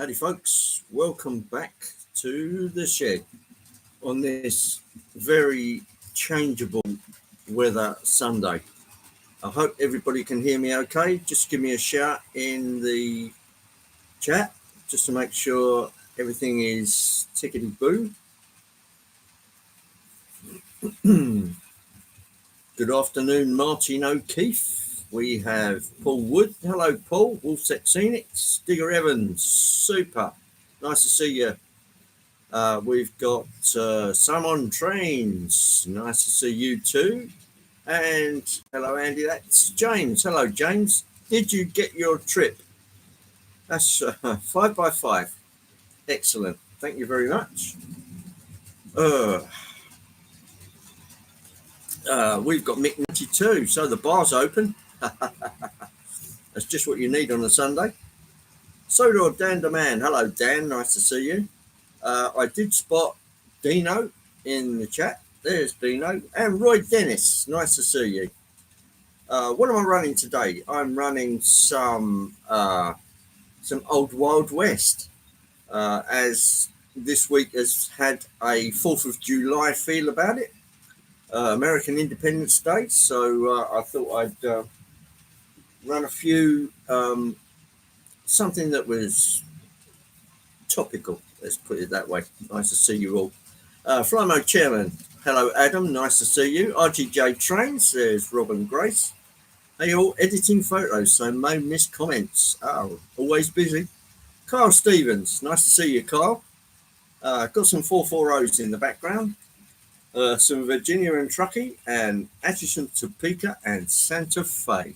Howdy folks, welcome back to the shed on this very changeable weather Sunday. I hope everybody can hear me okay. Just give me a shout in the chat just to make sure everything is tickety-boo. Good afternoon, Martin O'Keefe. We have Paul Wood. Hello, Paul. Wolfset Scenics. Digger Evans. Super. Nice to see you. We've got Simon Trains. Nice to see you too. And hello, Andy. That's James. Hello, James. Did you get your trip? That's 5x5. Excellent. Thank you very much. We've got Mick 92. So the bar's open. That's just what you need on a Sunday. So do Dan the Man. Hello, Dan. Nice to see you. I did spot Dino in the chat. There's Dino. And Roy Dennis. Nice to see you. What am I running today? I'm running some old Wild West, as this week has had a 4th of July feel about it. American Independence Day. So I thought I'd run a few, something that was topical, let's put it that way. Nice to see you all. Fly Mode Chairman, hello Adam, nice to see you. RGJ Trains, there's Robin Grace. Hey all, editing photos, so no missed comments. Oh, always busy. Carl Stevens, nice to see you, Carl. Got some 440s in the background. Some Virginia and Truckee and Atchison, Topeka and Santa Fe.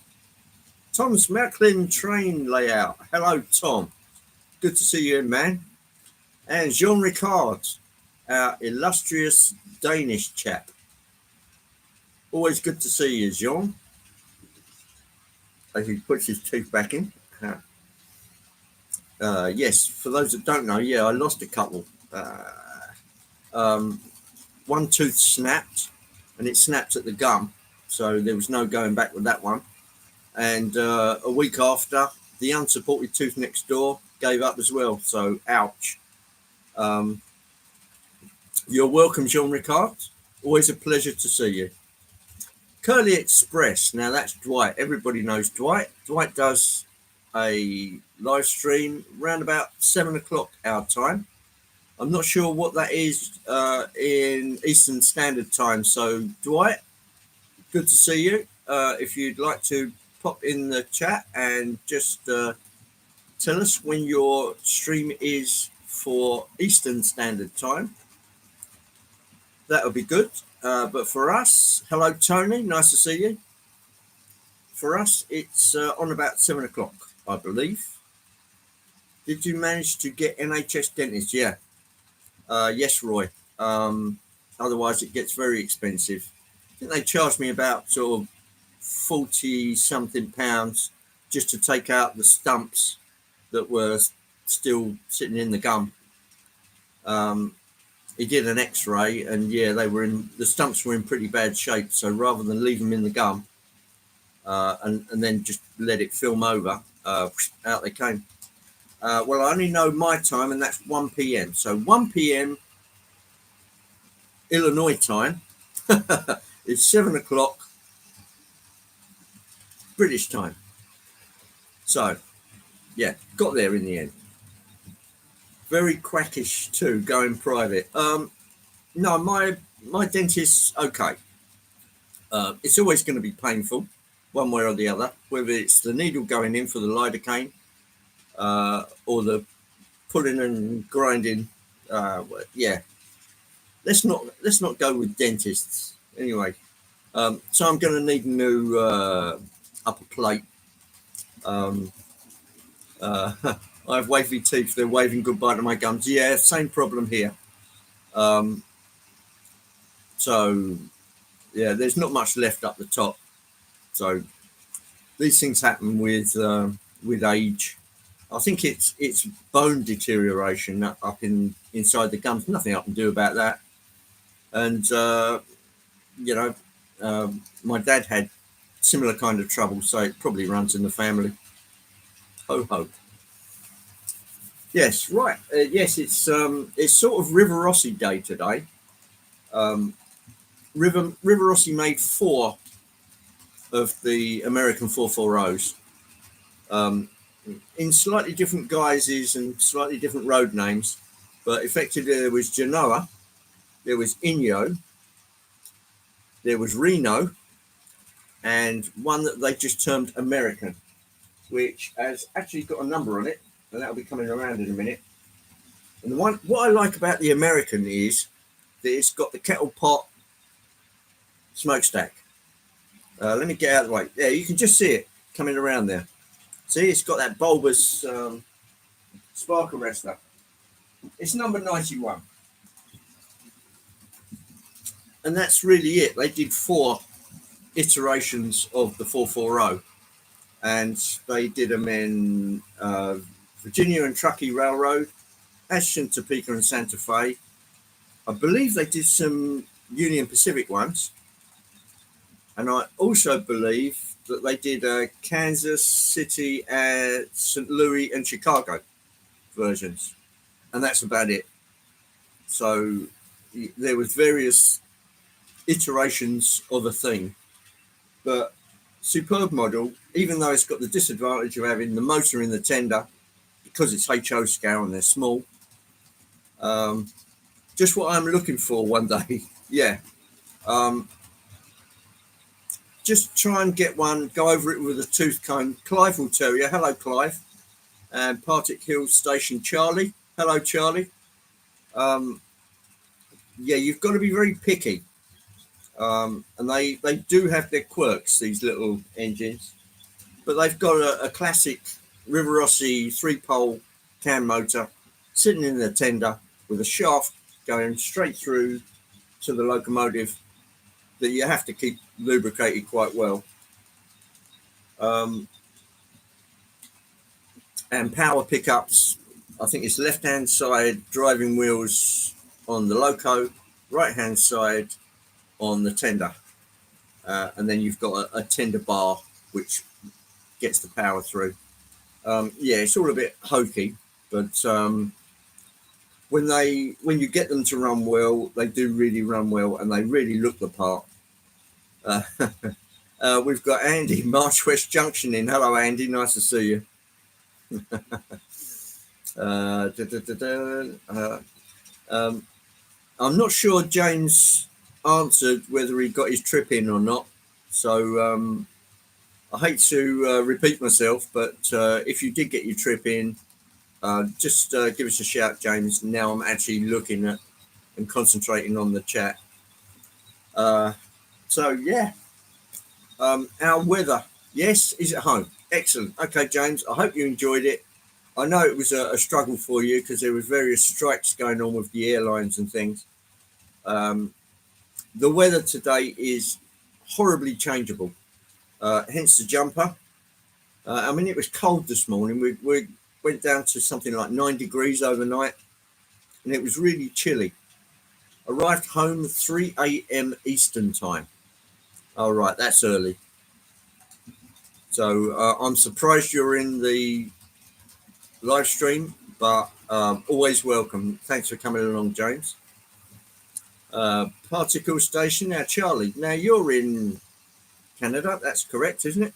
Tom's Macklin train layout. Hello, Tom. Good to see you, man. And Jean Ricard, our illustrious Danish chap. Always good to see you, Jean. As he puts his teeth back in. Yes, for those that don't know, I lost a couple. One tooth snapped, and it snapped at the gum, so there was no going back with that one. And a week after, the unsupported tooth next door gave up as well, so ouch. You're welcome, Jean Ricard. Always a pleasure to see you. Curly Express. Now that's Dwight. Everybody knows Dwight. Dwight does a live stream around about 7 o'clock our time. I'm not sure what that is in Eastern Standard Time. So Dwight, good to see you. If you'd like to pop in the chat and just tell us when your stream is for Eastern Standard Time, that would be good. But for us, hello Tony, nice to see you. For us, it's on about 7 o'clock, I believe. Did you manage to get NHS dentist? Yeah. Yes, Roy. Otherwise, it gets very expensive. I think they charged me about sort of 40 something pounds just to take out the stumps that were still sitting in the gum. He did an X-ray, and the stumps were in pretty bad shape. So rather than leave them in the gum and then just let it film over, out they came. Well, I only know my time, and that's 1 p.m. So 1 p.m. Illinois time is 7 o'clock British time. So, got there in the end. Very quackish too, going private. No, my dentist's okay. It's always going to be painful, one way or the other, whether it's the needle going in for the lidocaine, or the pulling and grinding. Let's not go with dentists anyway. So I'm going to need a new upper plate. I have wavy teeth. They're waving goodbye to my gums. Yeah, same problem here. There's not much left up the top. So these things happen with age. I think it's bone deterioration up inside the gums. Nothing I can do about that. And my dad had similar kind of trouble, so it probably runs in the family. Ho ho. Yes, right. Yes, it's sort of River Rossi Day today. Um, River Rossi made 4 of the American 440s in slightly different guises and slightly different road names, but effectively there was Genoa, there was Inyo, there was Reno, and one that they just termed American, which has actually got a number on it, and that'll be coming around in a minute. And the one, what I like about the American is that it's got the kettle pot smokestack. Let me get out of the way. Yeah, you can just see it coming around there. See, it's got that bulbous spark arrestor. It's number 91. And that's really it. They did 4 iterations of the 440, and they did them in Virginia and Truckee Railroad, Ashton, Topeka, and Santa Fe. I believe they did some Union Pacific ones, and I also believe that they did Kansas City, St. Louis, and Chicago versions, and that's about it. So there was various iterations of a thing, but superb model, even though it's got the disadvantage of having the motor in the tender because it's HO scale and they're small. Just what I'm looking for one day. Yeah. Just try and get one, go over it with a tooth comb. Clive will tell you. Hello, Clive. And Partick Hill Station Charlie. Hello, Charlie. Yeah, you've got to be very picky. And they do have their quirks, these little engines. But they've got a classic River Rossi 3-pole cam motor sitting in the tender with a shaft going straight through to the locomotive that you have to keep lubricated quite well. And power pickups, I think it's left-hand side driving wheels on the loco, right-hand side on the tender. And then you've got a tender bar which gets the power through. Yeah, it's all a bit hokey, but when you get them to run well, they do really run well, and they really look the part. We've got Andy, March West Junction in. Hello, Andy. Nice to see you. I'm not sure James answered whether he got his trip in or not. So I hate to repeat myself, but if you did get your trip in, just give us a shout, James. Now I'm actually looking at and concentrating on the chat. So yeah, our weather, yes, is at home. Excellent. Okay, James, I hope you enjoyed it. I know it was a struggle for you because there was various strikes going on with the airlines and things. The weather today is horribly changeable, hence the jumper. I mean, it was cold this morning. We went down to something like 9 degrees overnight, and it was really chilly. Arrived home 3 a.m. Eastern time. All right, that's early. So I'm surprised you're in the live stream, but always welcome. Thanks for coming along, James. Particle Station. Now, Charlie, now you're in Canada. That's correct, isn't it?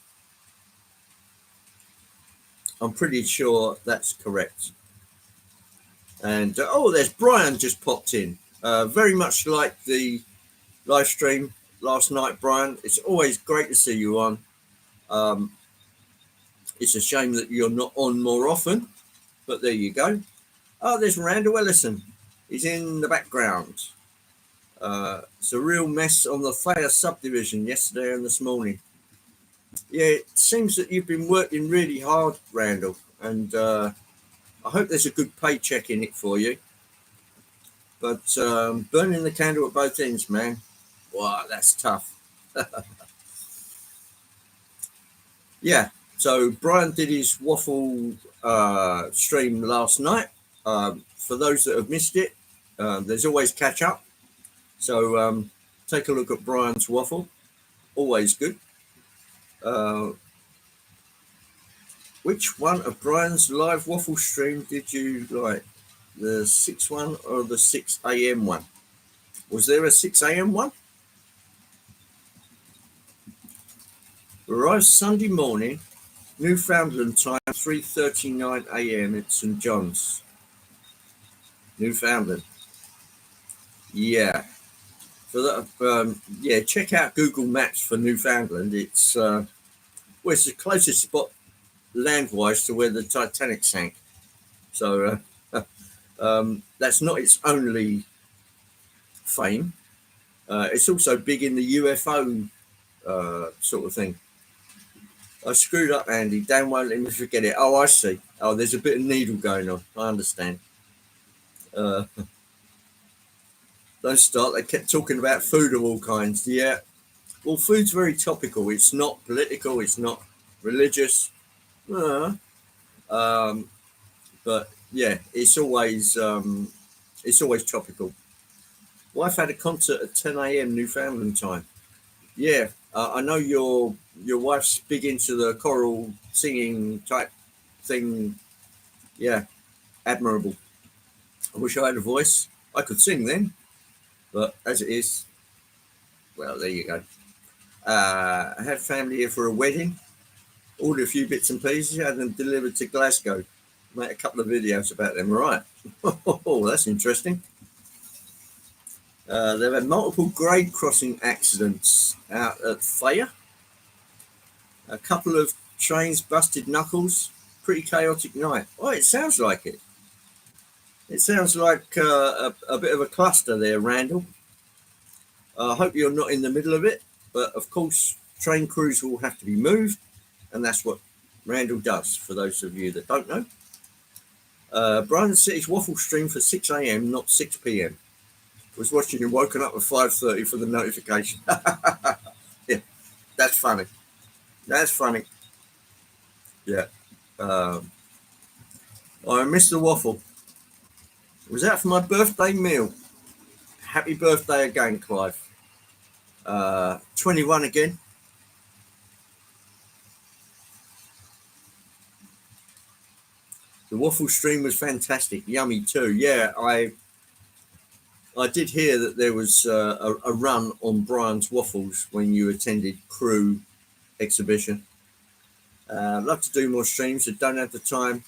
I'm pretty sure that's correct. And oh, there's Brian just popped in. Very much like the live stream last night, Brian. It's always great to see you on. It's a shame that you're not on more often, but there you go. Oh, there's Randall Ellison. He's in the background. It's a real mess on the Thayer subdivision yesterday and this morning. Yeah, it seems that you've been working really hard, Randall, and I hope there's a good paycheck in it for you. But burning the candle at both ends, man. Wow, that's tough. Yeah, so Brian did his waffle stream last night. For those that have missed it, there's always catch up. So take a look at Brian's waffle. Always good. Which one of Brian's live waffle stream did you like? The 6 one or the 6 a.m. one? Was there a 6 a.m. one? Arrived Sunday morning, Newfoundland time, 3:39 a.m. at St John's, Newfoundland. Yeah. For that, yeah, check out Google Maps for Newfoundland. It's it's the closest spot land-wise to where the Titanic sank. So that's not its only fame. It's also big in the UFO sort of thing. I screwed up, Andy. Dan won't let me forget it. Oh, I see. Oh, there's a bit of needle going on. I understand. Don't start. They kept talking about food of all kinds. Yeah. Well, food's very topical. It's not political. It's not religious. Um, but yeah, it's always topical. Wife had a concert at 10 a.m. Newfoundland time. Yeah, I know your wife's big into the choral singing type thing. Yeah, admirable. I wish I had a voice. I could sing then, but as it is, well, there you go. I had family here for a wedding. Ordered a few bits and pieces, had them delivered to Glasgow. Made a couple of videos about them. Right. Oh, that's interesting. They've had multiple grade crossing accidents out at Faya. A couple of trains busted knuckles. Pretty chaotic night. Oh, it sounds like it. It sounds like a bit of a cluster there, Randall. I hope you're not in the middle of it, but of course, train crews will have to be moved, and that's what Randall does, for those of you that don't know. Brian City's waffle stream for 6 a.m., not 6 p.m. Was watching and woken up at 5:30 for the notification. Yeah, that's funny. That's funny. Yeah. I missed the waffle. Was that for my birthday meal? Happy birthday again, Clive. 21 again. The waffle stream was fantastic. Yummy too. Yeah, I did hear that there was a run on Brian's waffles when you attended Crew exhibition. I'd love to do more streams, but don't have the time.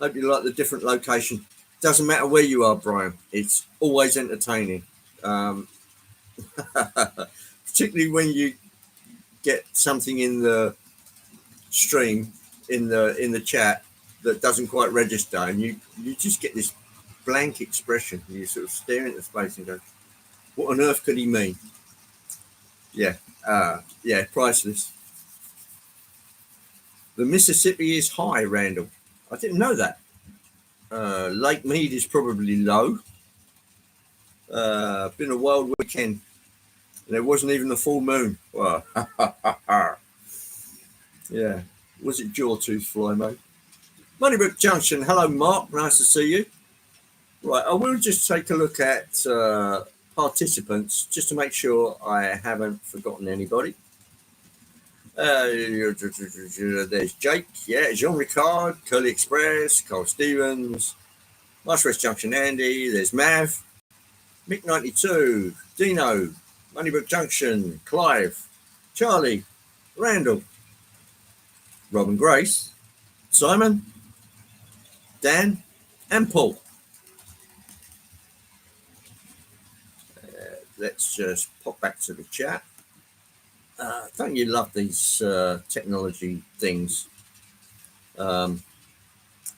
Hope you like the different location. Doesn't matter where you are, Brian. It's always entertaining. Particularly when you get something in the stream, in the chat, that doesn't quite register, and you just get this blank expression. You sort of stare into space and go, "What on earth could he mean?" Yeah, yeah, priceless. The Mississippi is high, Randall. I didn't know that. Lake Mead is probably low. Been a wild weekend. There wasn't even a full moon. Well, yeah. Was it Jawtooth Fly, mate? Moneybrook Junction. Hello, Mark. Nice to see you. Right, I will just take a look at participants just to make sure I haven't forgotten anybody. There's Jake, yeah, Jean Ricard, Curly Express, Carl Stevens, Marsh West Junction Andy, there's Mav, Mick92, Dino, Moneybrook Junction, Clive, Charlie, Randall, Robin Grace, Simon, Dan, and Paul. Let's just pop back to the chat. Don't you love these technology things?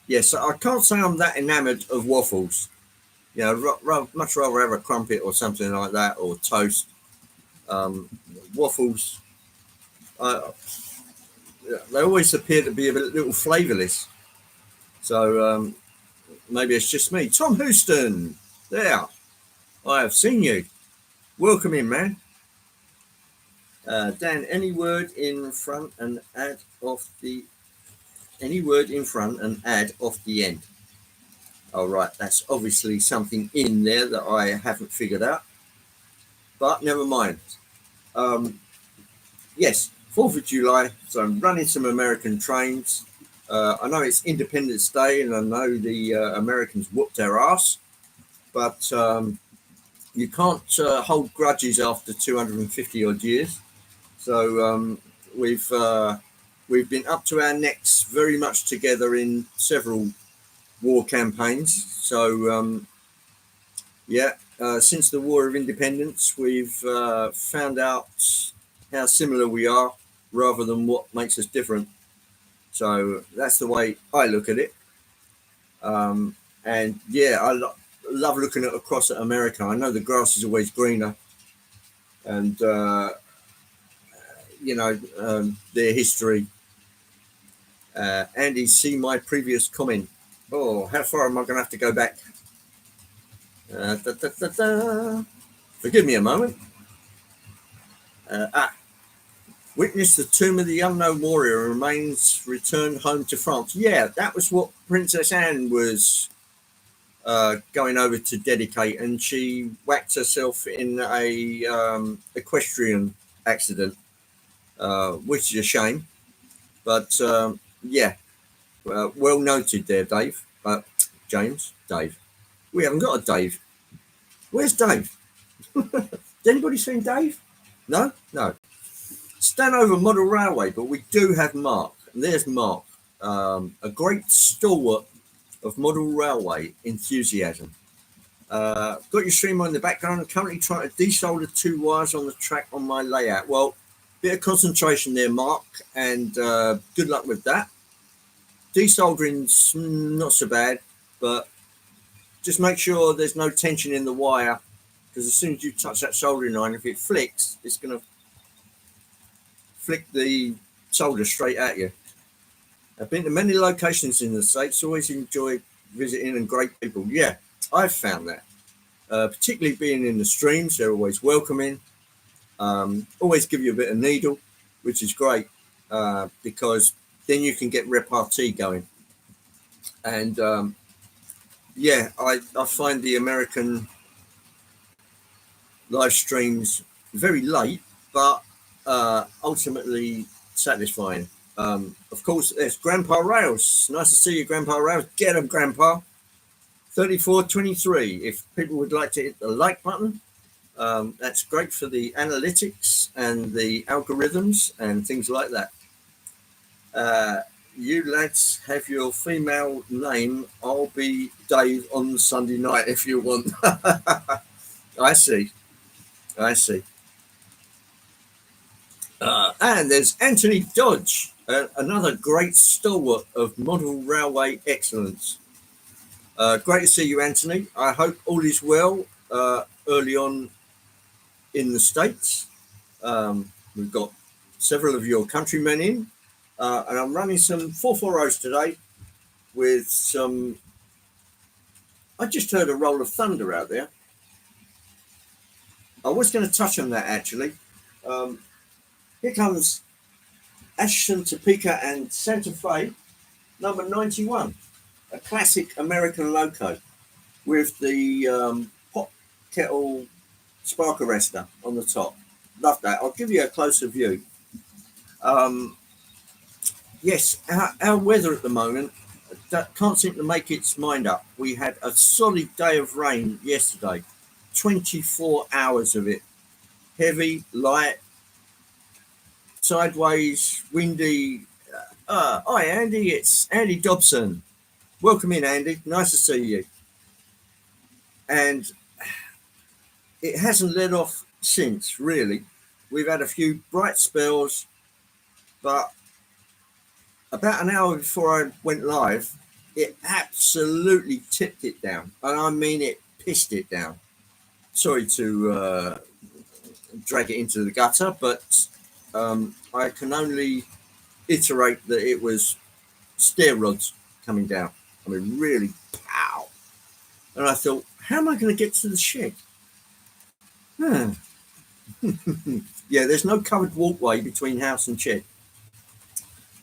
Yes, I can't say I'm that enamoured of waffles. You know, much rather have a crumpet or something like that, or toast. Waffles, they always appear to be a little flavourless. So maybe it's just me. Tom Houston, there. I have seen you. Welcome in, man. Dan, any word in front and add off the end. All right, that's obviously something in there that I haven't figured out, but never mind. Yes, 4th of July, so I'm running some American trains. I know it's Independence Day, and I know the Americans whooped our ass, but you can't hold grudges after 250 odd years. So we've been up to our necks very much together in several war campaigns. So since the War of Independence, we've found out how similar we are rather than what makes us different. So that's the way I look at it. And yeah, love looking across at America. I know the grass is always greener, and their history. Andy, see my previous comment. Oh, how far am I going to have to go back? Forgive me a moment. Witness the tomb of the unknown warrior, remains returned home to France. Yeah, that was what Princess Anne was going over to dedicate, and she whacked herself in a equestrian accident, which is a shame. But well noted there, Dave. Dave. We haven't got a Dave. Where's Dave? Has anybody seen Dave? No? No. Stanhover Model Railway, but we do have Mark. And there's Mark, a great stalwart of model railway enthusiasm. Got your streamer in the background. I'm currently trying to desolder 2 wires on the track on my layout. Well, bit of concentration there, Mark, and good luck with that. Desoldering's not so bad, but just make sure there's no tension in the wire, because as soon as you touch that soldering line, if it flicks, it's going to flick the solder straight at you. I've been to many locations in the States, always enjoyed visiting, and great people. Yeah, I've found that. Particularly being in the streams, they're always welcoming. Always give you a bit of needle, which is great, because then you can get repartee going. And I find the American live streams very late, but ultimately satisfying. Of course, there's Grandpa Rails. Nice to see you, Grandpa Rails. Get them, Grandpa. 3423. If people would like to hit the like button, that's great for the analytics and the algorithms and things like that. You lads have your female name. I'll be Dave on Sunday night if you want. I see. And there's Anthony Dodge, another great stalwart of model railway excellence. Great to see you, Anthony. I hope all is well early on in the States. We've got several of your countrymen in, and I'm running some 440s today with some... I just heard a roll of thunder out there. I was going to touch on that, actually. Here comes Ashton, Topeka and Santa Fe, number 91, a classic American loco with the pot kettle spark arrestor on the top. Love that. I'll give you a closer view. Yes, our weather at the moment can't seem to make its mind up. We had a solid day of rain yesterday, 24 hours of it. Heavy, light, sideways, windy. Hi, Andy. It's Andy Dobson. Welcome in, Andy. Nice to see you. And it hasn't let off since, really. We've had a few bright spells, but about an hour before I went live, it absolutely tipped it down. And I mean, it pissed it down. Sorry to drag it into the gutter, but I can only iterate that it was stair rods coming down. I mean, really, pow. And I thought, how am I going to get to the shed? Yeah, there's no covered walkway between house and shed.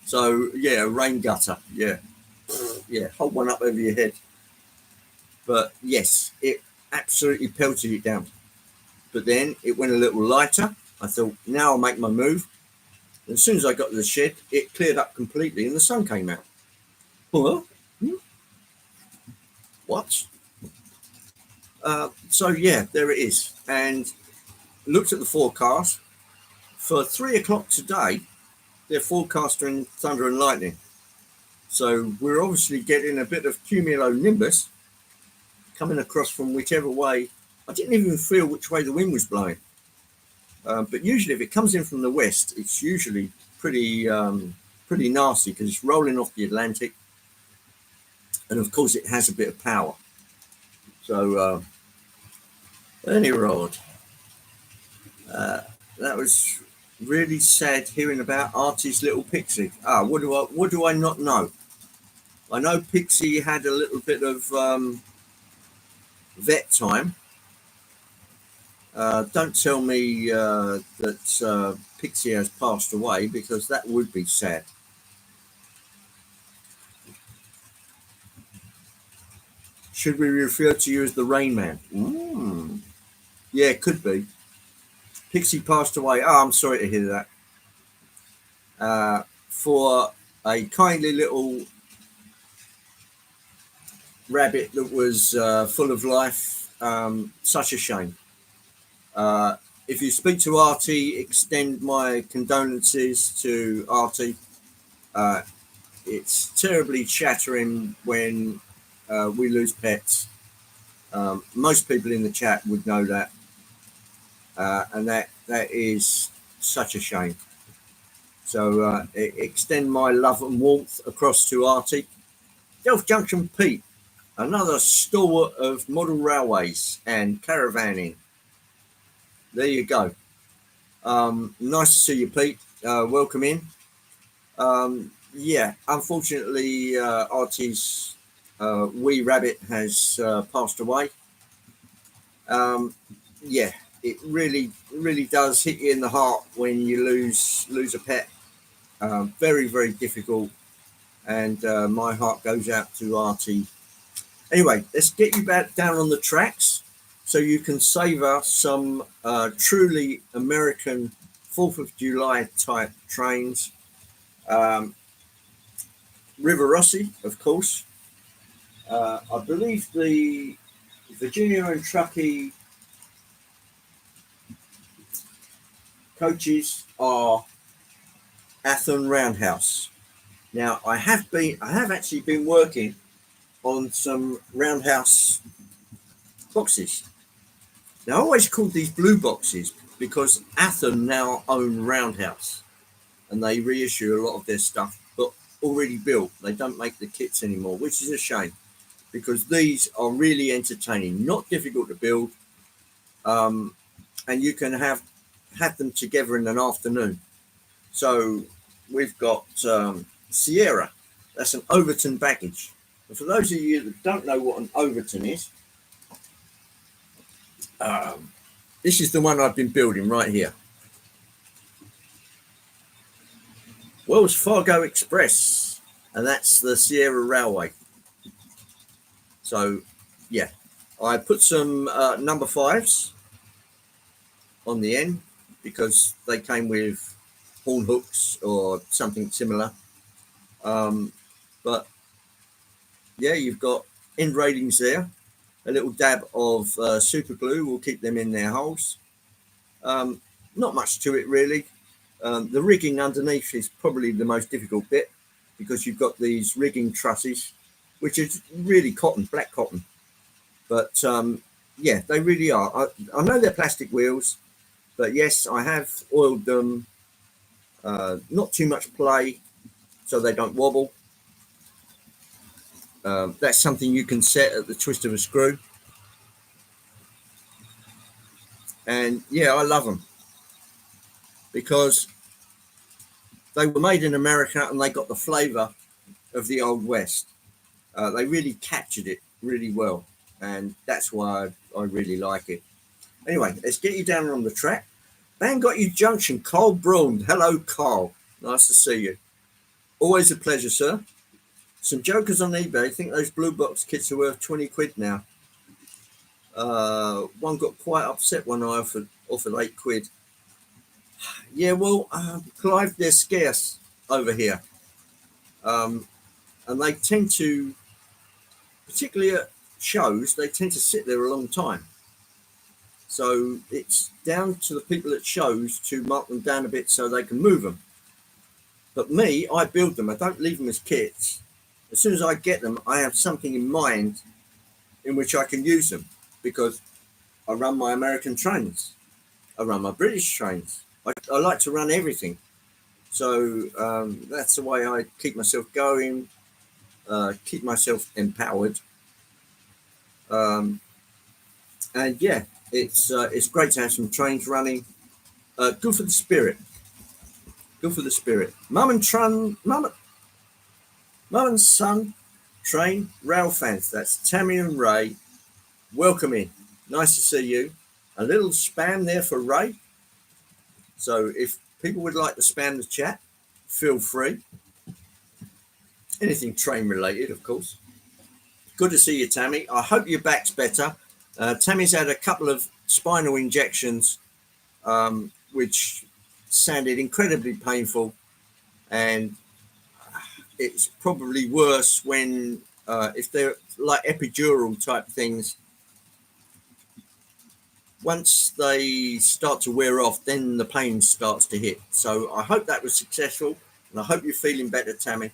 So, yeah, rain gutter. Yeah, hold one up over your head. But, yes, it absolutely pelted it down. But then it went a little lighter. I thought, now I'll make my move. And as soon as I got to the shed, it cleared up completely and the sun came out. Huh? What? So yeah, there it is. And looked at the forecast for 3 o'clock today. They're forecasting thunder and lightning. So we're obviously getting a bit of cumulonimbus coming across from whichever way. I didn't even feel which way the wind was blowing. But usually, if it comes in from the west, it's usually pretty nasty because it's rolling off the Atlantic, and of course, it has a bit of power. So, anyway, that was really sad hearing about Artie's little pixie. What do I not know? I know Pixie had a little bit of vet time. Don't tell me that Pixie has passed away because that would be sad. Should we refer to you as the Rain Man? Yeah, it could be. Pixie passed away. Oh, I'm sorry to hear that. For a kindly little rabbit that was full of life, such a shame. If you speak to Artie, extend my condolences to Artie. It's terribly shattering when we lose pets. Most people in the chat would know that, and that is such a shame. So extend my love and warmth across to Artie. Delft Junction Pete, another stalwart of model railways and caravanning. There you go. Nice to see you, Pete. Welcome in. Yeah, unfortunately, Artie's wee rabbit has passed away. Yeah, it really does hit you in the heart when you lose a pet. Very, very difficult, and my heart goes out to Artie. Anyway, let's get you back down on the tracks so you can savour some truly American 4th of July type trains. River Rossi, of course. I believe the Virginia and Truckee coaches are Athen Roundhouse. Now, I have actually been working on some Roundhouse boxes. Now, I always called these blue boxes because Athen now own Roundhouse, and they reissue a lot of their stuff, but already built. They don't make the kits anymore, which is a shame because these are really entertaining, not difficult to build, and you can have them together in an afternoon. So we've got Sierra. That's an Overton baggage. And for those of you that don't know what an Overton is, this is the one I've been building right here. Wells Fargo Express, and that's the Sierra Railway. So, yeah, I put some number 5s on the end because they came with horn hooks or something similar. But yeah, you've got end railings there. A little dab of super glue will keep them in their holes. Not much to it really. The rigging underneath is probably the most difficult bit because you've got these rigging trusses, which is really cotton, black cotton. But yeah, they really are. I know they're plastic wheels, but yes, I have oiled them. Not too much play, so they don't wobble. That's something you can set at the twist of a screw. And yeah, I love them because they were made in America and they got the flavour of the Old West. They really captured it really well, and that's why I really like it. Anyway, let's get you down on the track. Bangor Junction, Carl Braun. Hello, Carl. Nice to see you. Always a pleasure, sir. Some jokers on eBay think those blue box kits are worth 20 quid now. One got quite upset when I offered 8 quid. Yeah, well, Clive, they're scarce over here, um, and they tend to, particularly at shows, they tend to sit there a long time. So it's down to the people at shows to mark them down a bit so they can move them. But me, I build them. I don't leave them as kits. As soon as I get them, I have something in mind in which I can use them because I run my American trains. I run my British trains. I like to run everything. So that's the way I keep myself going, keep myself empowered. Um, and yeah, it's great to have some trains running. Good for the spirit. Good for the spirit. Mum and son, train, rail fans. That's Tammy and Ray. Welcome in. Nice to see you. A little spam there for Ray. So if people would like to spam the chat, feel free. Anything train related, of course. Good to see you, Tammy. I hope your back's better. Tammy's had a couple of spinal injections, which sounded incredibly painful, and it's probably worse when if they're like epidural type things. Once they start to wear off, then the pain starts to hit. So I hope that was successful, and I hope you're feeling better, Tammy.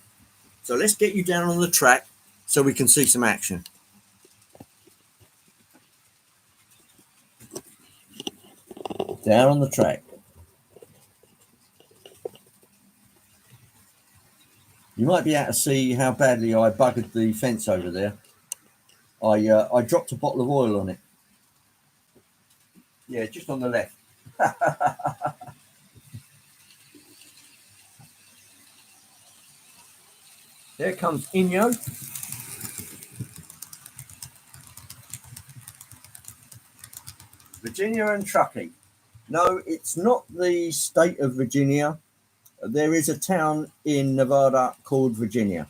So let's get you down on the track so we can see some action. Down on the track. You might be able to see how badly I buggered the fence over there. I dropped a bottle of oil on it. Yeah, just on the left. There comes Inyo. Virginia and Truckee. No, it's not the state of Virginia. There is a town in Nevada called Virginia.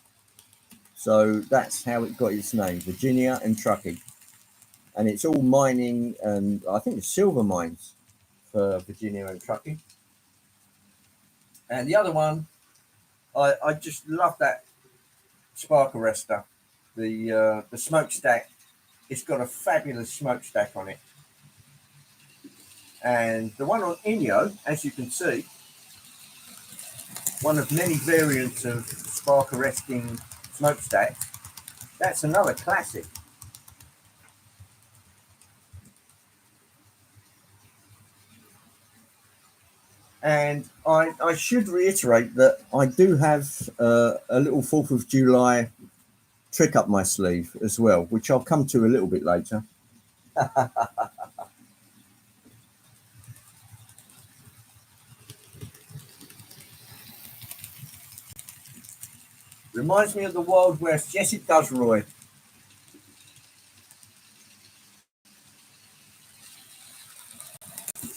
So that's how it got its name, Virginia and Truckee. And it's all mining and I think it's silver mines for Virginia and Truckee. And the other one, I just love that spark arrestor, the smokestack. It's got a fabulous smokestack on it. And the one on Inyo, as you can see, one of many variants of spark arresting smokestacks, that's another classic. And I should reiterate that I do have a little 4th of July trick up my sleeve as well, which I'll come to a little bit later. Reminds me of the Wild West. Yes, it does, Roy.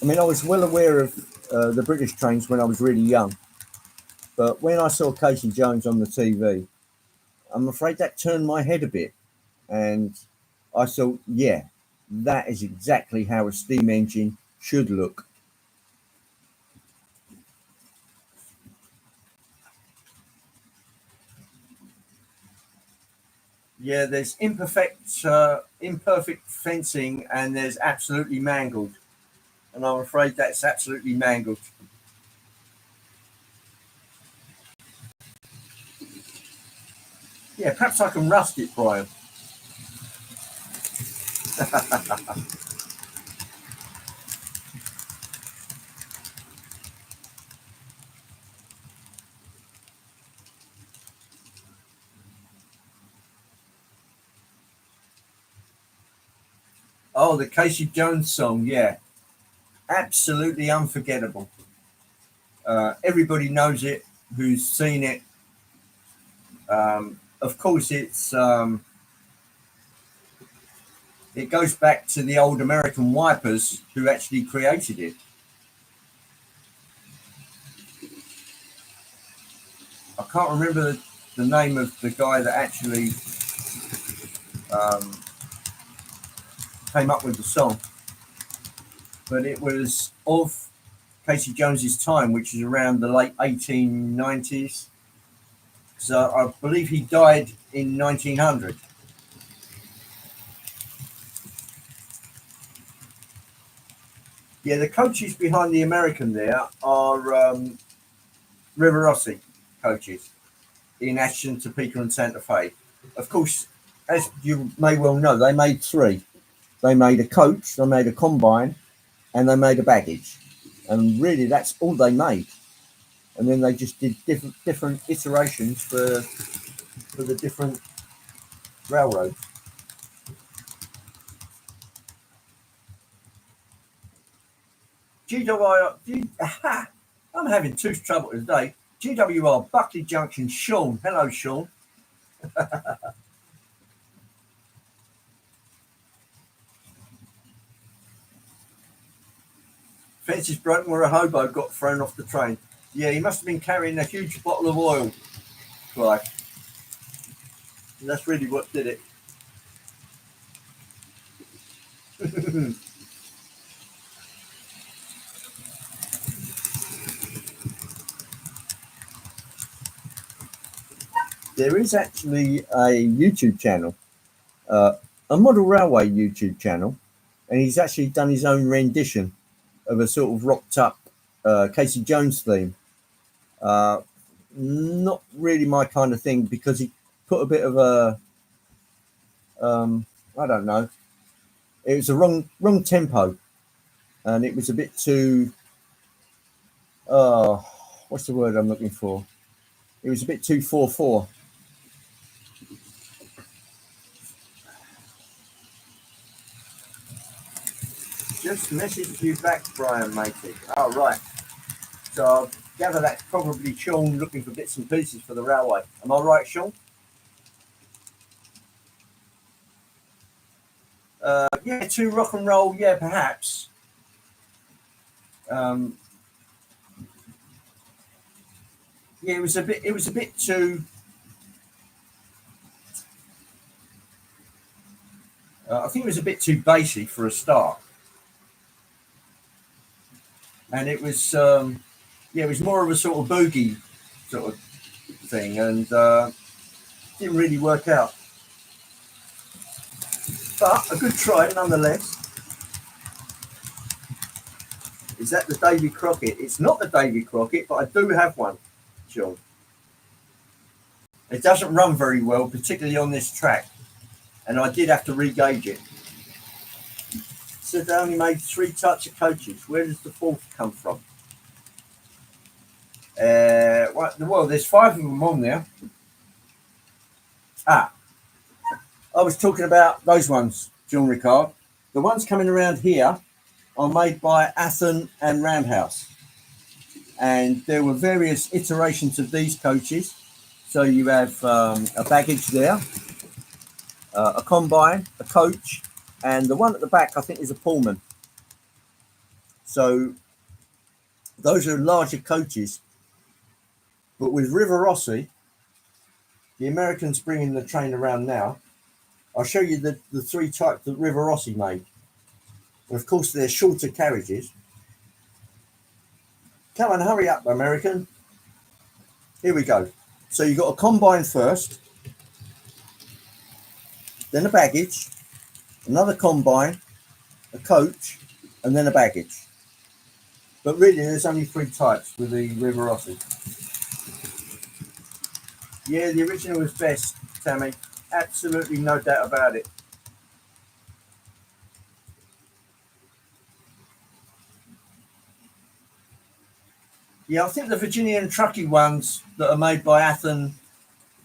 I mean, I was well aware of the British trains when I was really young, but when I saw Casey Jones on the TV, I'm afraid that turned my head a bit, and I thought, yeah, that is exactly how a steam engine should look. Yeah, there's imperfect fencing, and there's absolutely mangled, and I'm afraid that's absolutely mangled. Yeah, perhaps I can rust it, Brian. Oh, the Casey Jones song, yeah, absolutely unforgettable. Everybody knows it who's seen it. Of course, it goes back to the old American Wipers who actually created it. I can't remember the name of the guy that actually um, came up with the song, but it was of Casey Jones's time, which is around the late 1890s. So I believe he died in 1900. Yeah, the coaches behind the American there are Rivarossi coaches in Ashton, Topeka, and Santa Fe. Of course, as you may well know, they made three. They made a coach, they made a combine, and they made a baggage. And really, that's all they made. And then they just did different iterations for the different railroads. I'm having too much trouble today. GWR Buckley Junction, Sean. Hello, Sean. Fence is broken where a hobo got thrown off the train. Yeah, he must have been carrying a huge bottle of oil, Clive. And that's really what did it. There is actually a YouTube channel, a model railway YouTube channel, and he's actually done his own rendition of a sort of rocked up Casey Jones theme. Not really my kind of thing because he put a bit of a, I don't know, it was a wrong tempo, and it was a bit too, what's the word I'm looking for? It was a bit too 4/4. Just messaged you back, Brian, matey. Oh, right. So I gather that's probably Sean looking for bits and pieces for the railway. Am I right, Sean? Yeah, too rock and roll. Yeah, perhaps. Yeah, it was a bit. It was a bit too. I think it was a bit too basic for a start, and it was. Yeah, it was more of a sort of boogie sort of thing, and didn't really work out. But a good try nonetheless. Is that the Davy Crockett? It's not the Davy Crockett, but I do have one, John. It doesn't run very well, particularly on this track, and I did have to re-gauge it. So they only made 3 types of coaches. Where does the 4th come from? Well, there's 5 of them on there. I was talking about those ones, John Ricard. The ones coming around here are made by Athen and Roundhouse. And there were various iterations of these coaches. So you have a baggage there, a combine, a coach, and the one at the back, I think, is a Pullman. So those are larger coaches. But with Rivarossi, the Americans bringing the train around now, I'll show you the 3 types that Rivarossi made. And of course, they're shorter carriages. Come on, hurry up, American. Here we go. So you've got a combine first, then a baggage, another combine, a coach, and then a baggage. But really, there's only 3 types with the Rivarossi. Yeah, the original was best, Tammy. Absolutely no doubt about it. Yeah, I think the Virginia and Truckee ones that are made by Athen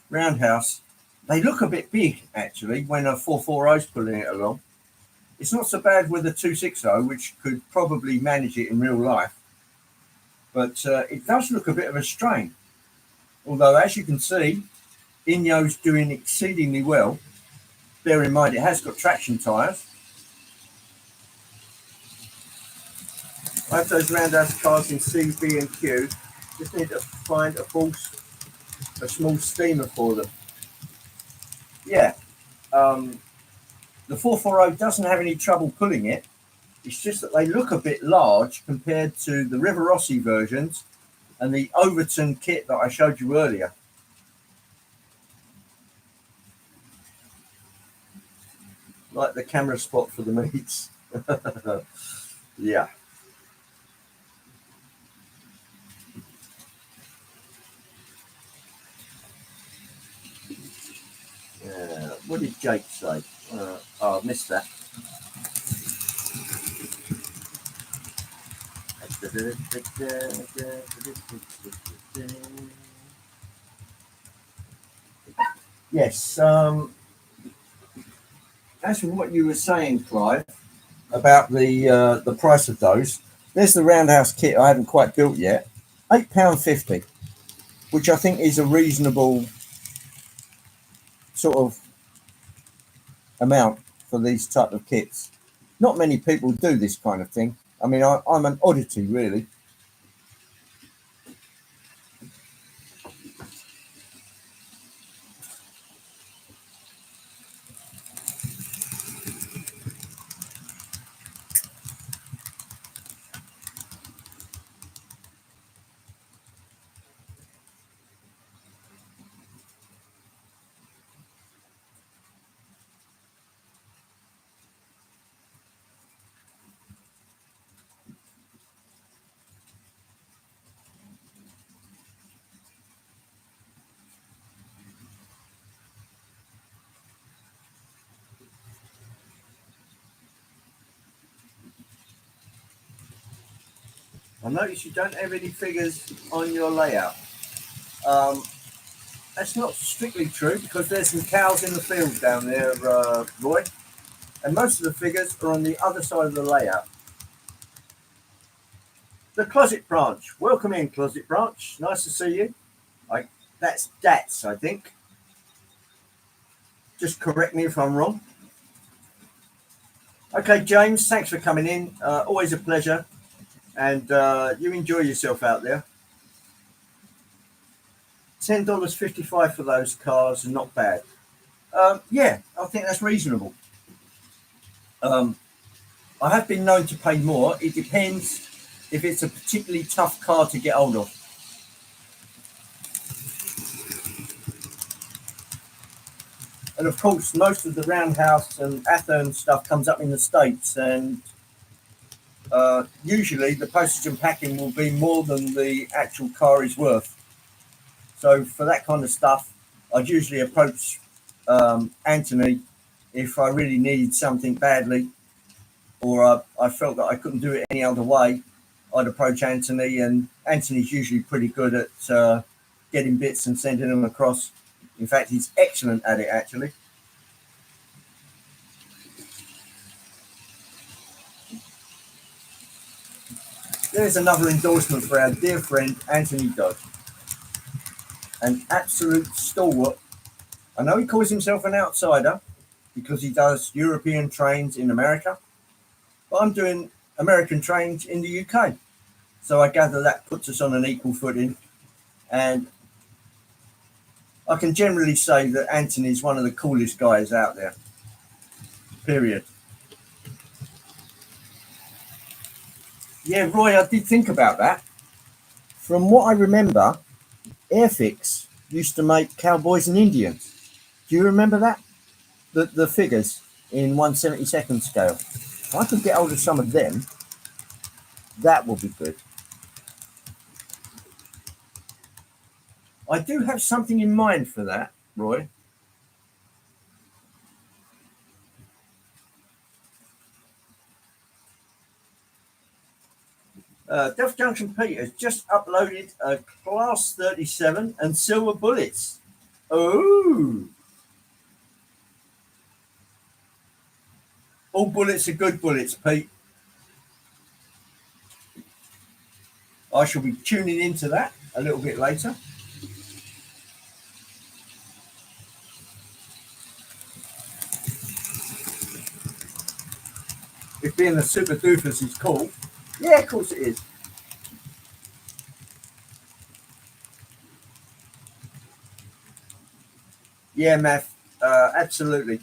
Roundhouse, they look a bit big, actually, when a 440 is pulling it along. It's not so bad with a 260, which could probably manage it in real life. But it does look a bit of a strain. Although, as you can see, Inyo's doing exceedingly well. Bear in mind, it has got traction tyres. I have those roundhouse cars in C, B, and Q. Just need to find a small steamer for them. Yeah, the 440 doesn't have any trouble pulling it, It's just that they look a bit large compared to the Rivarossi versions and the Overton kit that I showed you earlier. Like the camera spot for the meats. Yeah. What did Jake say? I missed that. Yes. As for what you were saying, Clive, about the price of those, there's the roundhouse kit I haven't quite built yet. £8.50, which I think is a reasonable sort of amount for these type of kits. Not many people do this kind of thing. I mean, I'm an oddity, really. I notice you don't have any figures on your layout. That's not strictly true because there's some cows in the field down there, Roy, and most of the figures are on the other side of the layout. The Closet Branch. Welcome in, Closet Branch. Nice to see you. That's Dats, I think. Just correct me if I'm wrong. Okay, James, thanks for coming in. Always a pleasure. And you enjoy yourself out there. $10.55 for those cars, not bad. Yeah, I think that's reasonable. I have been known to pay more. It depends if it's a particularly tough car to get hold of. And of course, most of the Roundhouse and Athern stuff comes up in the States, and usually the postage and packing will be more than the actual car is worth. So for that kind of stuff, I'd usually approach Anthony if I really needed something badly, or I felt that I couldn't do it any other way. I'd approach Anthony, and Anthony's usually pretty good at getting bits and sending them across. In fact, he's excellent at it, actually. There's another endorsement for our dear friend Anthony Dodd. An absolute stalwart. I know he calls himself an outsider because he does European trains in America, but I'm doing American trains in the UK. So I gather that puts us on an equal footing. And I can generally say that Anthony's one of the coolest guys out there. Period. Yeah, Roy, I did think about that. From what I remember, Airfix used to make Cowboys and Indians. Do you remember that? The figures in 1/72nd scale. If I could get hold of some of them, that would be good. I do have something in mind for that, Roy. Duff Junction Pete has just uploaded a Class 37 and silver bullets. Oh! All bullets are good bullets, Pete. I shall be tuning into that a little bit later. If being a super doofus is cool, yeah, of course it is. Yeah, Matt, absolutely.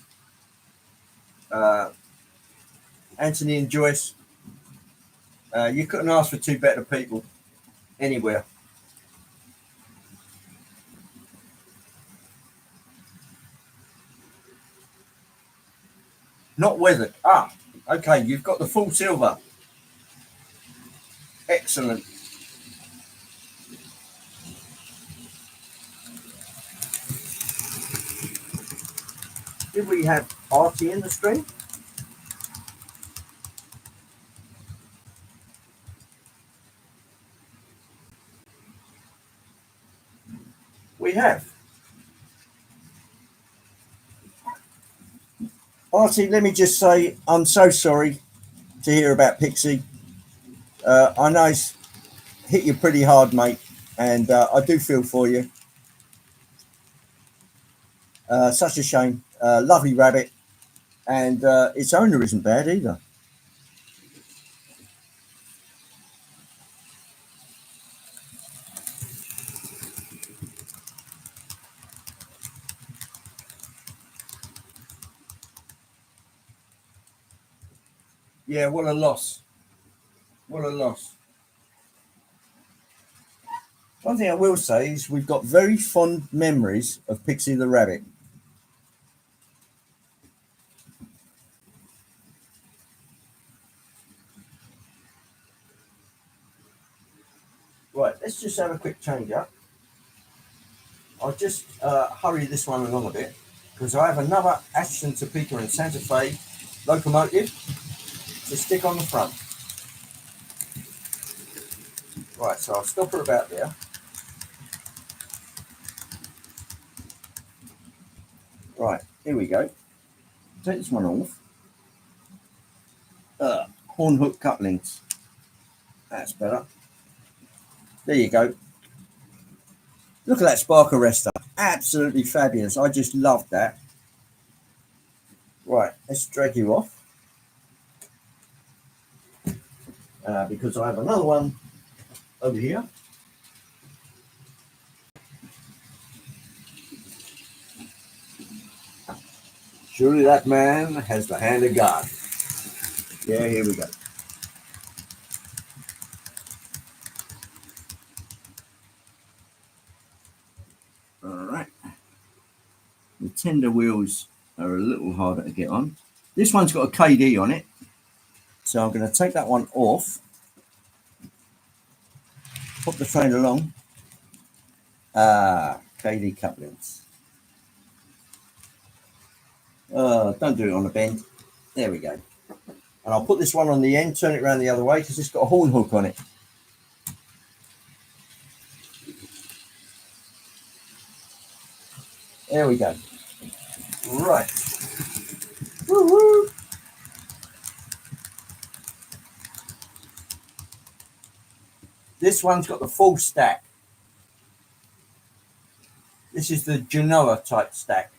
Anthony and Joyce, You couldn't ask for two better people anywhere. Not weathered. Ah, okay, you've got the full silver. Excellent. Did we have Artie in the stream? We have. Artie, let me just say, I'm so sorry to hear about Pixie. I know it's hit you pretty hard, mate, and I do feel for you. Such a shame. Lovely rabbit, and its owner isn't bad either. Yeah, what a loss. What a loss. One thing I will say is we've got very fond memories of Pixie the rabbit. Right, let's just have a quick change up. I'll just hurry this one along a bit because I have another Ashton, Topeka and Santa Fe locomotive to stick on the front. Right, so I'll stop her about there. Right, here we go. Take this one off. Horn hook couplings. That's better. There you go. Look at that spark arrestor. Absolutely fabulous. I just love that. Right, let's drag you off. Because I have another one over here. Surely that man has the hand of God. Yeah, here we go. All right. The tender wheels are a little harder to get on. This one's got a KD on it. So I'm going to take that one off. Pop the train along. KD couplings. Don't do it on a bend. There we go. And I'll put this one on the end, turn it around the other way because it's got a horn hook on it. There we go. Right. Woo-woo. This one's got the full stack. This is the Genoa type stack.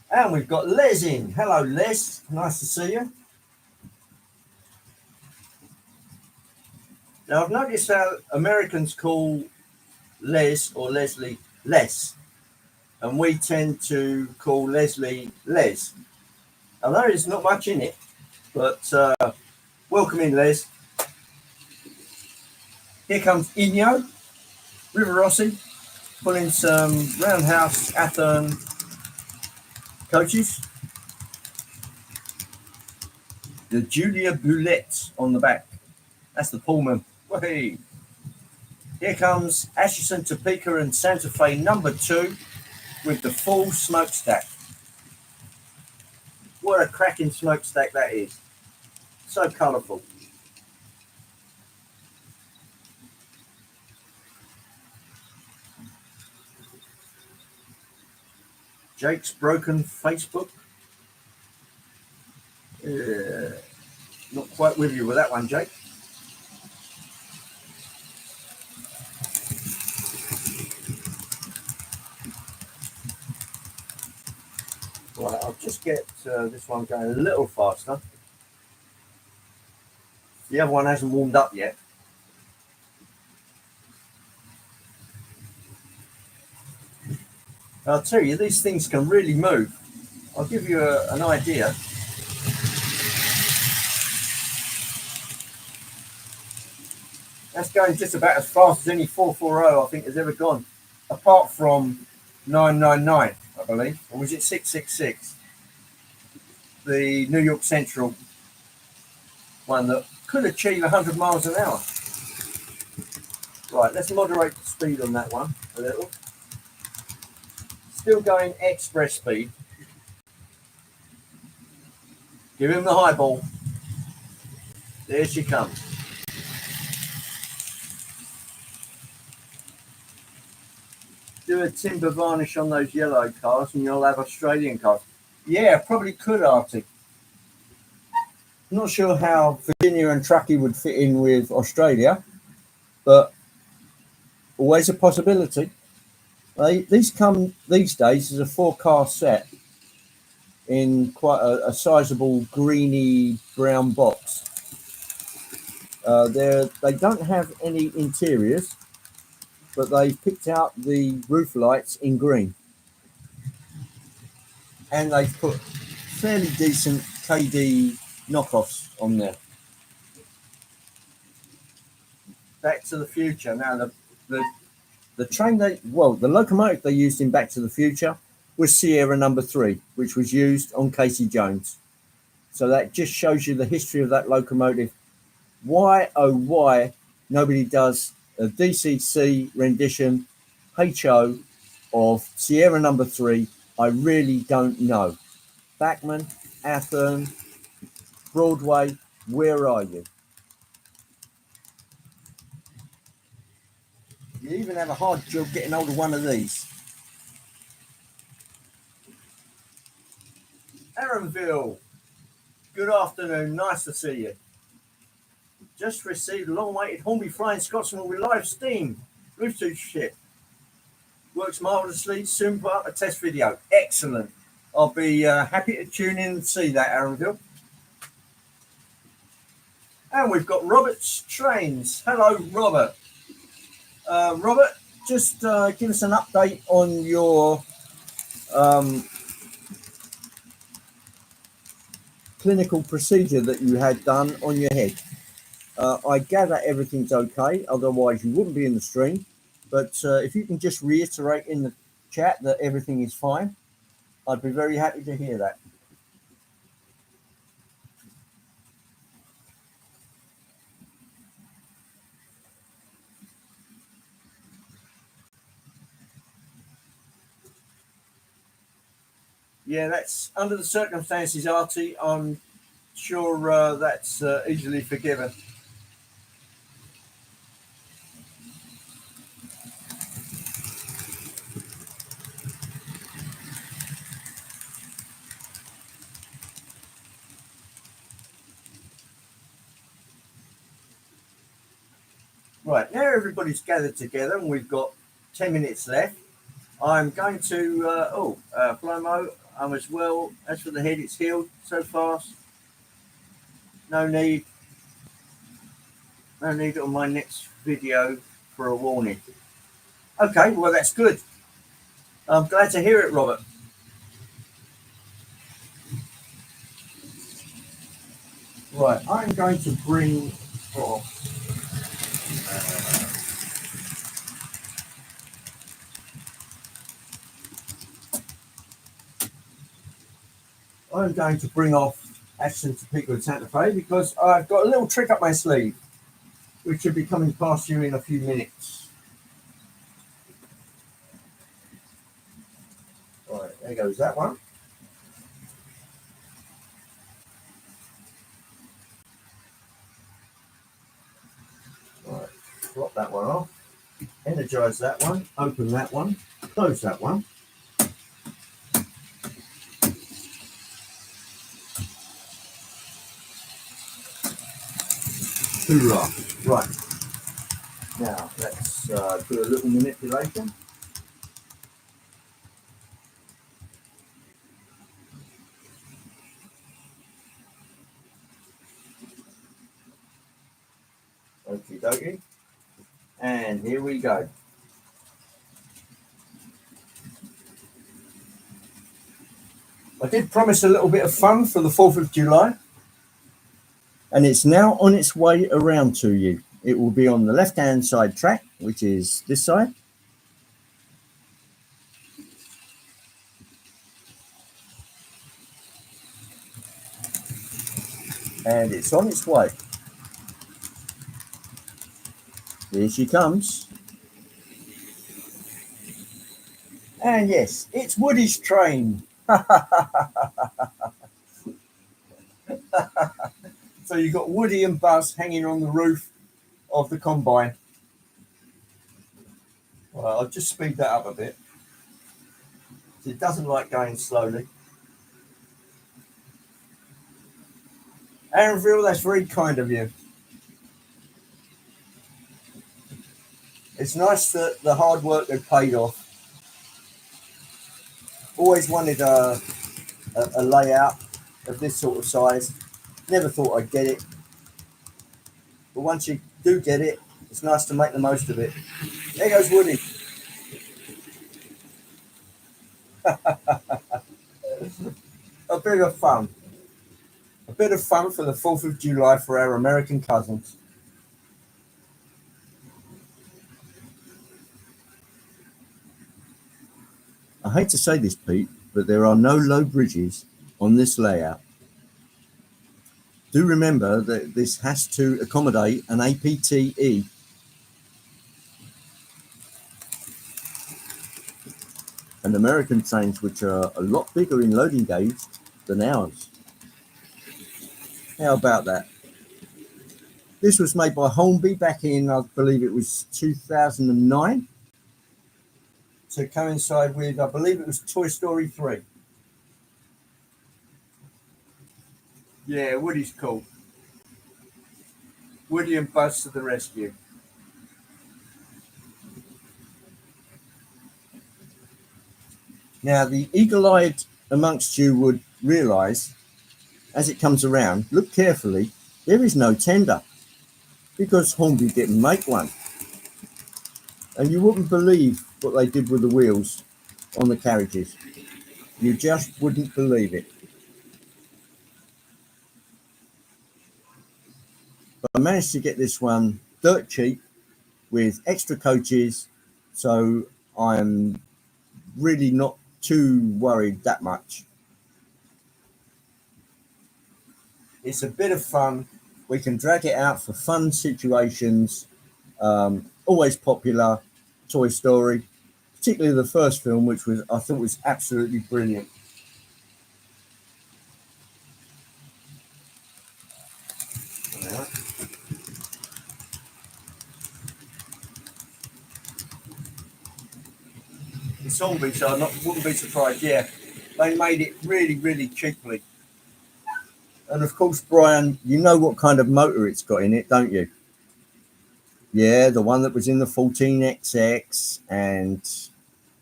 And we've got Les in. Hello, Les. Nice to see you. Now, I've noticed how Americans call Les or Leslie Les. And we tend to call Leslie Les. I know there's not much in it, but welcome in, Les. Here comes Inyo, River Rossi, pulling some Roundhouse Athern coaches. The Julia Boulette on the back. That's the Pullman. Hey. Here comes Ashton, Topeka and Santa Fe #2 with the full smokestack. What a cracking smokestack that is. So colourful. Jake's broken Facebook. Not quite with you with that one, Jake. Right, I'll just get this one going a little faster. The other one hasn't warmed up yet. I'll tell you, these things can really move. I'll give you an idea. That's going just about as fast as any 440 I think has ever gone, apart from 999, I believe, or was it 666? The New York Central one that could achieve 100 miles an hour. Right, let's moderate the speed on that one a little. Still going express speed. Give him the high ball. There she comes. Do a timber varnish on those yellow cars and you'll have Australian cars. Yeah, probably could, Artie. Not sure how Virginia and Truckee would fit in with Australia, but always a possibility. These come these days as a 4-car set in quite a sizable greeny brown box. They don't have any interiors, but they picked out the roof lights in green, and they've put fairly decent KD knockoffs on there. Back to the Future. Now the train the locomotive they used in Back to the Future was Sierra number 3, which was used on Casey Jones. So that just shows you the history of that locomotive. Why, oh why, nobody does a DCC rendition HO of Sierra number 3, I really don't know. Bachman, Athern, Broadway, where are you? You even have a hard job getting hold of one of these. Aaronville, good afternoon, nice to see you. Just received a long-awaited Hornby Flying Scotsman with live steam Bluetooth ship. Works marvellously, soon put up a test video. Excellent. I'll be happy to tune in and see that, Aaronville. And we've got Robert's Trains. Hello, Robert. Robert, just give us an update on your clinical procedure that you had done on your head. I gather everything's okay, otherwise you wouldn't be in the stream. But if you can just reiterate in the chat that everything is fine, I'd be very happy to hear that. Yeah, that's under the circumstances, Artie. I'm sure that's easily forgiven. Right, now everybody's gathered together and we've got 10 minutes left. I'm going to, Blomo, I'm as well. As for the head, it's healed so fast. No need on my next video for a warning. Okay, well, that's good. I'm glad to hear it, Robert. Right, I'm going to bring off Ashton, Topeka and Santa Fe because I've got a little trick up my sleeve, which should be coming past you in a few minutes. All right, there goes that one. All right, drop that one off. Energize that one. Open that one. Close that one. Hoorah. Right. Now let's do a little manipulation. Okie dokie. And here we go. I did promise a little bit of fun for the 4th of July. And it's now on its way around to you. It will be on the left-hand side track, which is this side. And it's on its way. Here she comes. And yes, it's Woody's train. So you've got Woody and Buzz hanging on the roof of the combine. Well, I'll just speed that up a bit. It doesn't like going slowly. Aaronville, that's very kind of you. It's nice that the hard work had paid off. Always wanted a layout of this sort of size. Never thought I'd get it. But once you do get it, it's nice to make the most of it. There goes Woody. A bit of fun. A bit of fun for the 4th of July for our American cousins. I hate to say this, Pete, but there are no low bridges on this layout. Do remember that this has to accommodate an APTE. And American trains, which are a lot bigger in loading gauge than ours. How about that? This was made by Holmby back in, I believe it was 2009. To coincide with, I believe it was Toy Story 3. Yeah, Woody's cool. Woody and Buzz to the rescue. Now, the eagle-eyed amongst you would realise, as it comes around, look carefully, there is no tender, because Hornby didn't make one. And you wouldn't believe what they did with the wheels on the carriages. You just wouldn't believe it. But I managed to get this one dirt cheap with extra coaches, so I'm really not too worried that much. It's a bit of fun. We can drag it out for fun situations. Always popular, Toy Story, particularly the first film, which I thought was absolutely brilliant. Yeah. It's Hornby, so I wouldn't be surprised. Yeah, they made it really, really cheaply. And of course, Brian, you know what kind of motor it's got in it, don't you? Yeah, the one that was in the 14XX and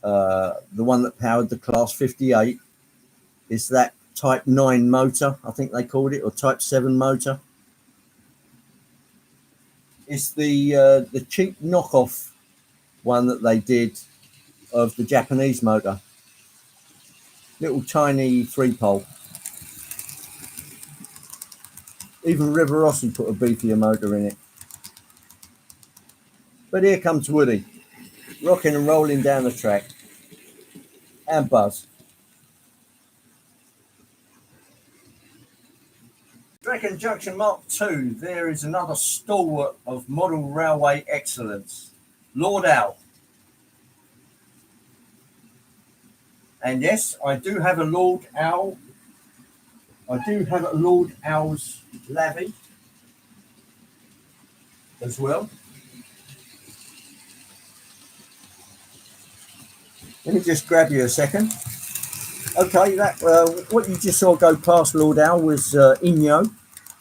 the one that powered the Class 58 is that Type 9 motor, I think they called it, or Type 7 motor. It's the cheap knockoff one that they did of the Japanese motor. Little tiny 3-pole. Even Rivarossi put a beefier motor in it. But here comes Woody, rocking and rolling down the track. And Buzz. Dragon Junction Mark II, there is another stalwart of model railway excellence, Lord Owl. And yes, I do have a Lord Owl. I do have a Lord Owl's lavvy as well. Let me just grab you a second. Okay, that what you just saw go past Lord Owl was Inyo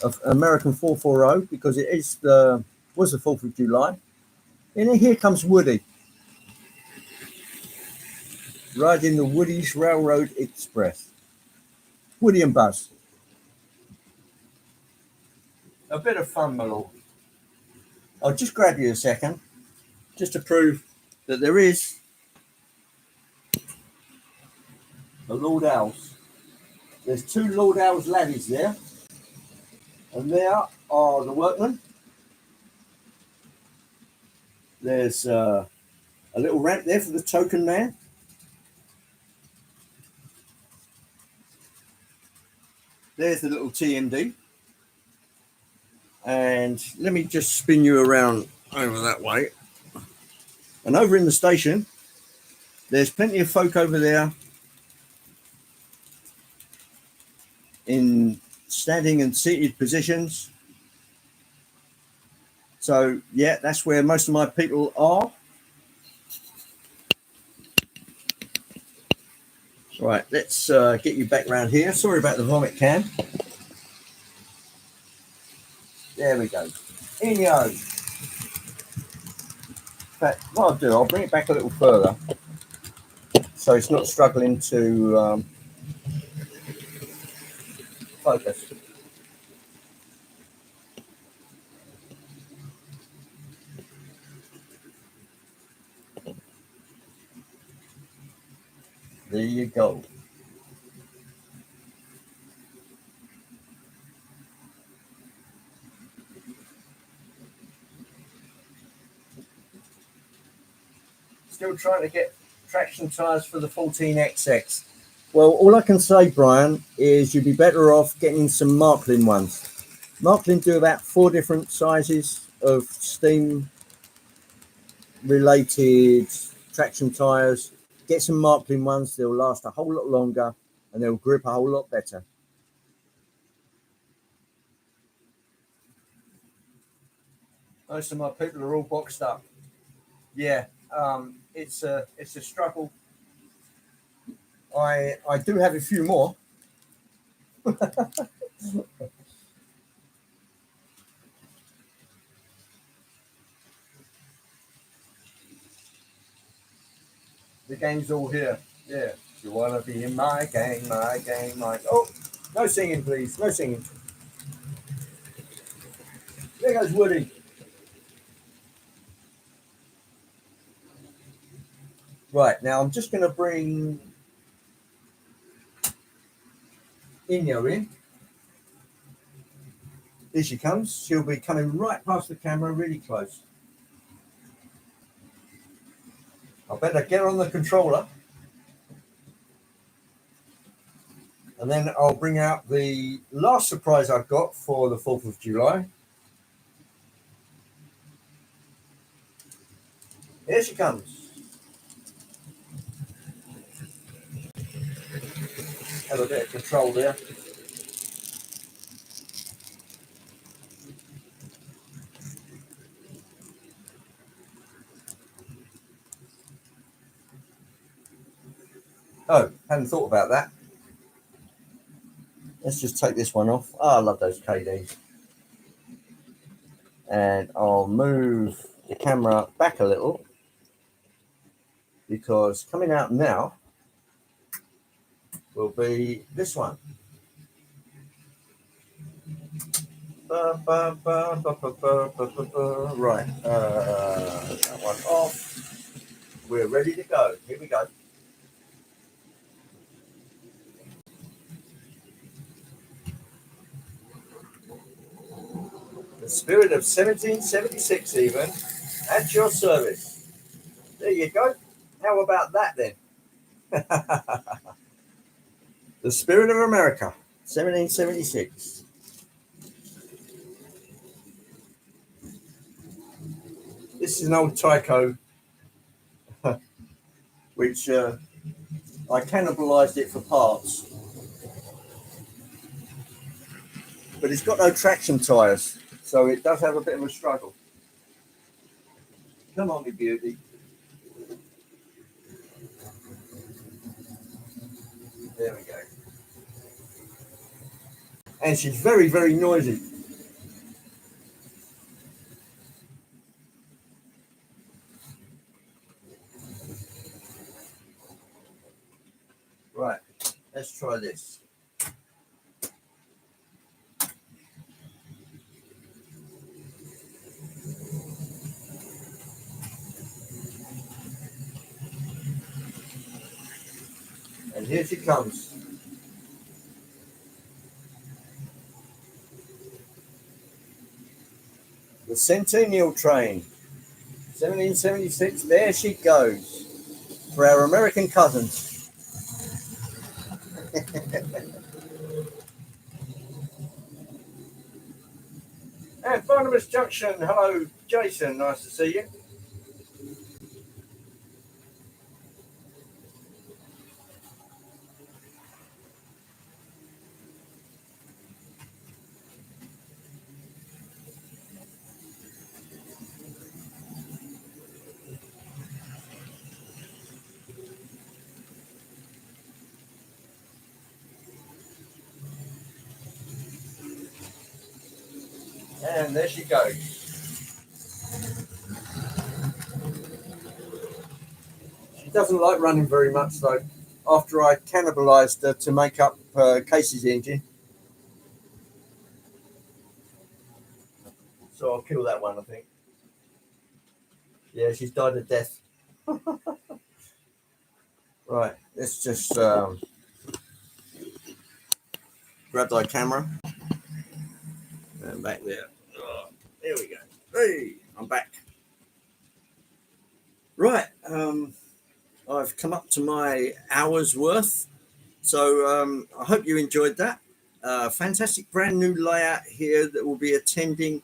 of American 440 because it was the 4th of July. And then here comes Woody, riding the Woody's Railroad Express. Woody and Buzz. A bit of fun, my lord. I'll just grab you a second, just to prove that there is a Lord Owl's. There's 2 Lord Owl's laddies there, and there are the workmen. There's a little ramp there for the token man. There's the little TMD. And let me just spin you around over that way. And over in the station, there's plenty of folk over there in standing and seated positions. So, yeah, that's where most of my people are. Right, let's get you back around here. Sorry about the vomit can. There we go. In you go. In fact, what I'll do, I'll bring it back a little further so it's not struggling to focus. There you go. Still trying to get traction tyres for the 14XX. Well, all I can say, Brian, is you'd be better off getting some Marklin ones. Marklin do about 4 different sizes of steam related traction tyres. Get some Marklin ones, they'll last a whole lot longer and they'll grip a whole lot better. Most of my people are all boxed up. Yeah, it's a struggle. I do have a few more. The gang's all here. Yeah. You wanna be in my gang, my gang, my... Oh, no singing, please. No singing. There goes Woody. Right, now I'm just going to bring Inyo in. Here she comes. She'll be coming right past the camera, really close. I better get on the controller. And then I'll bring out the last surprise I've got for the 4th of July. Here she comes. Have a bit of control there. Oh, hadn't thought about that. Let's just take this one off. Oh, I love those KDs. And I'll move the camera back a little because coming out now will be this one. Right, that one off. We're ready to go. Here we go. The spirit of 1776 even, at your service. There you go. How about that then? The spirit of America, 1776. This is an old Tyco, which I cannibalized it for parts. But it's got no traction tyres, so it does have a bit of a struggle. Come on, me beauty. There we go. And she's very, very noisy. Right, let's try this. And here she comes. The Centennial train. 1776, there she goes for our American cousins. And Barnabas Junction, hello Jason, nice to see you. And there she goes. She doesn't like running very much though. After I cannibalised her to make up Casey's engine. So I'll kill that one, I think. Yeah, she's died a death. Right, let's just grab thy camera. And back there. Oh, there we go. Hey, I'm back. Right, I've come up to my hour's worth. So I hope you enjoyed that. Fantastic brand new layout here that will be attending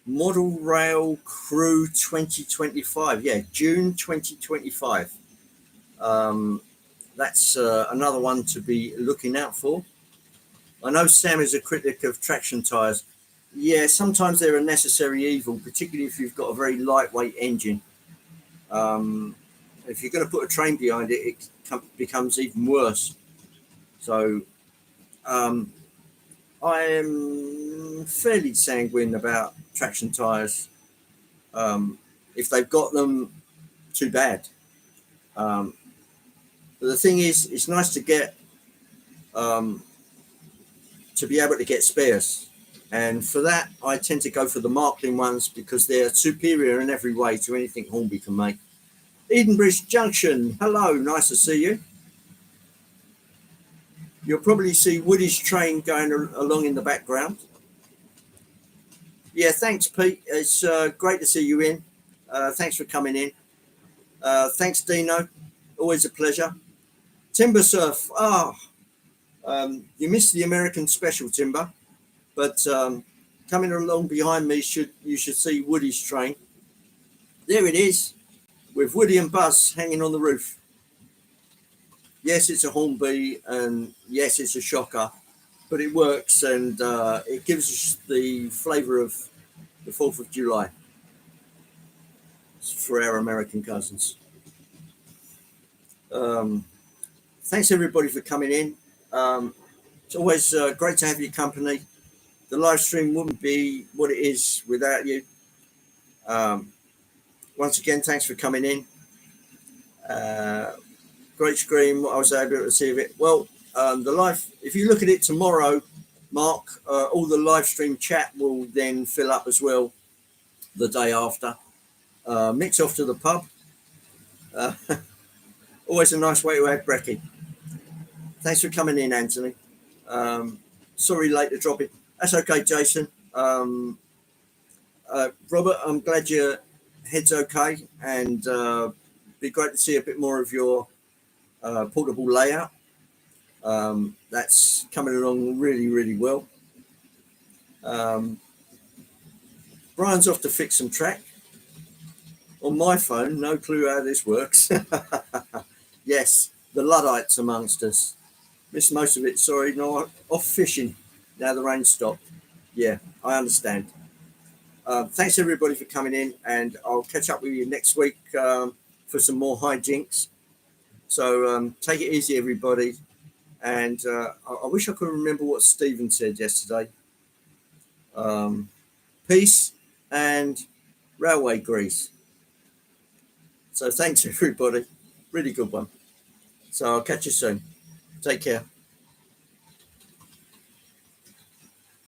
Model Rail Crew 2025. Yeah, June 2025. That's another one to be looking out for. I know Sam is a critic of traction tyres. Yeah, sometimes they're a necessary evil, particularly if you've got a very lightweight engine. If you're going to put a train behind it, it becomes even worse. So I am fairly sanguine about traction tyres. If they've got them, too bad. But the thing is, it's nice to get to be able to get spares. And for that, I tend to go for the Marklin ones because they're superior in every way to anything Hornby can make. Edenbridge Junction, hello, nice to see you. You'll probably see Woody's train going along in the background. Yeah, thanks, Pete. It's great to see you in. Thanks for coming in. Thanks, Dino. Always a pleasure. Timber Surf. You missed the American special, Timber. But coming along behind me, you should see Woody's train. There it is, with Woody and Buzz hanging on the roof. Yes, it's a Hornby, and yes, it's a shocker, but it works, and it gives us the flavour of the 4th of July for our American cousins. Thanks, everybody, for coming in. It's always great to have your company. The live stream wouldn't be what it is without you. Once again, thanks for coming in. Great screen. I was able to receive it. Well, the live, if you look at it tomorrow, Mark, all the live stream chat will then fill up as well the day after. Mix off to the pub. Always a nice way to have brekkie. Thanks for coming in, Anthony. Sorry late to drop it. That's okay, Jason. Robert, I'm glad your head's okay, and be great to see a bit more of your portable layout. That's coming along really, really well. Brian's off to fix some track. On my phone, no clue how this works. Yes, the Luddites amongst us. Missed most of it, sorry. No, off fishing. Now the rain stopped. Yeah, I understand. Thanks everybody for coming in, and I'll catch up with you next week for some more hijinks. So take it easy, everybody. And I wish I could remember what Stephen said yesterday. Peace and railway grease. So thanks everybody. Really good one. So I'll catch you soon. Take care.